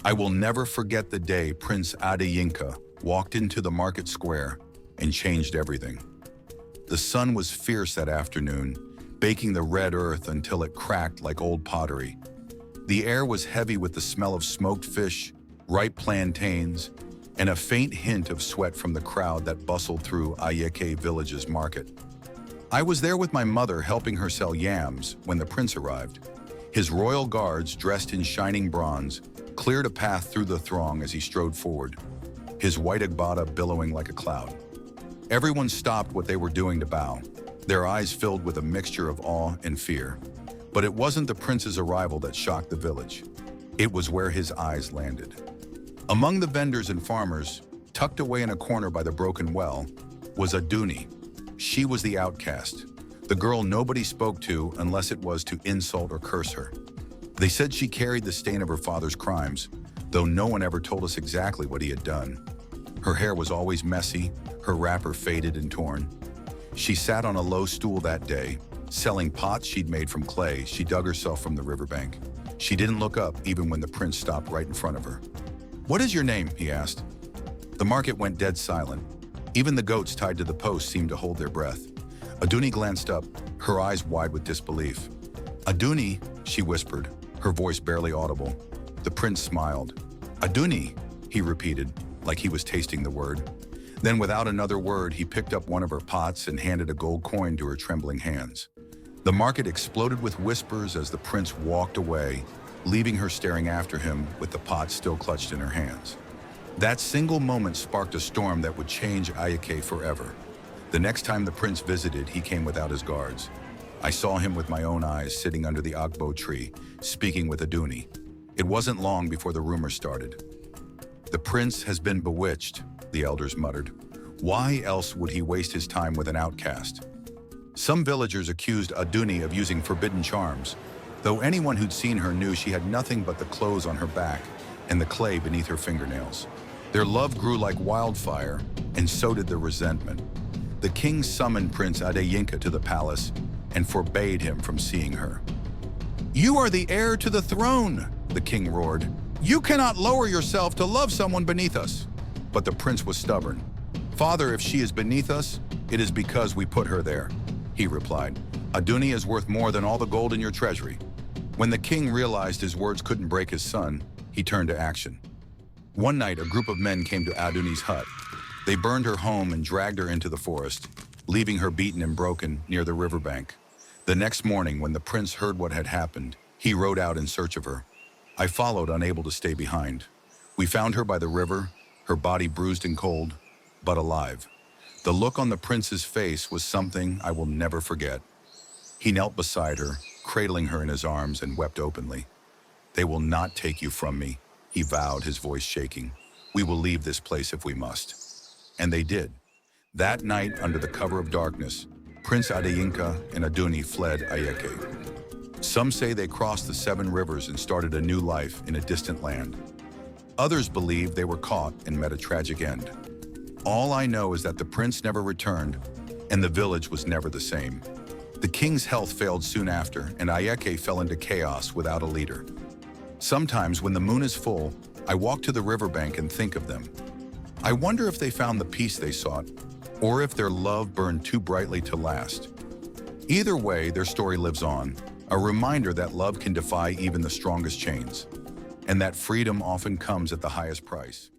I will never forget the day Prince Adeyinka walked into the market square and changed everything. The sun was fierce that afternoon, baking the red earth until it cracked like old pottery. The air was heavy with the smell of smoked fish, ripe plantains, and a faint hint of sweat from the crowd that bustled through Ayeke village's market. I was there with my mother helping her sell yams when the prince arrived. His royal guards, dressed in shining bronze, cleared a path through the throng as he strode forward, his white agbada billowing like a cloud. Everyone stopped what they were doing to bow, their eyes filled with a mixture of awe and fear. But it wasn't the prince's arrival that shocked the village. It was where his eyes landed. Among the vendors and farmers, tucked away in a corner by the broken well, was Adunny. She was the outcast, the girl nobody spoke to unless it was to insult or curse her. They said she carried the stain of her father's crimes, though no one ever told us exactly what he had done. Her hair was always messy, her wrapper faded and torn. She sat on a low stool that day, selling pots she'd made from clay. She dug herself from the riverbank. She didn't look up even when the prince stopped right in front of her. "What is your name?" he asked. The market went dead silent. Even the goats tied to the post seemed to hold their breath. Adunny glanced up, her eyes wide with disbelief. "Adunny," she whispered, her voice barely audible. The prince smiled. "Adunny," he repeated, like he was tasting the word. Then without another word, he picked up one of her pots and handed a gold coin to her trembling hands. The market exploded with whispers as the prince walked away, leaving her staring after him with the pot still clutched in her hands. That single moment sparked a storm that would change Ayeke forever. The next time the prince visited, he came without his guards. I saw him with my own eyes sitting under the agbo tree, speaking with Adunny. It wasn't long before the rumors started. "The prince has been bewitched," the elders muttered. "Why else would he waste his time with an outcast?" Some villagers accused Adunny of using forbidden charms, though anyone who'd seen her knew she had nothing but the clothes on her back and the clay beneath her fingernails. Their love grew like wildfire, and so did the resentment. The king summoned Prince Adeyinka to the palace and forbade him from seeing her. "You are the heir to the throne," the king roared. "You cannot lower yourself to love someone beneath us." But the prince was stubborn. "Father, if she is beneath us, it is because we put her there," he replied. "Adunny is worth more than all the gold in your treasury." When the king realized his words couldn't break his son, he turned to action. One night, a group of men came to Adunny's hut. They burned her home and dragged her into the forest, leaving her beaten and broken near the riverbank. The next morning, when the prince heard what had happened, he rode out in search of her. I followed, unable to stay behind. We found her by the river, her body bruised and cold, but alive. The look on the prince's face was something I will never forget. He knelt beside her, cradling her in his arms, and wept openly. "They will not take you from me," he vowed, his voice shaking. "We will leave this place if we must." And they did. That night, under the cover of darkness, Prince Adeyinka and Adunny fled Ayeke. Some say they crossed the 7 rivers and started a new life in a distant land. Others believe they were caught and met a tragic end. All I know is that the prince never returned, and the village was never the same. The king's health failed soon after, and Ayeke fell into chaos without a leader. Sometimes, when the moon is full, I walk to the riverbank and think of them. I wonder if they found the peace they sought, or if their love burned too brightly to last. Either way, their story lives on, a reminder that love can defy even the strongest chains, and that freedom often comes at the highest price.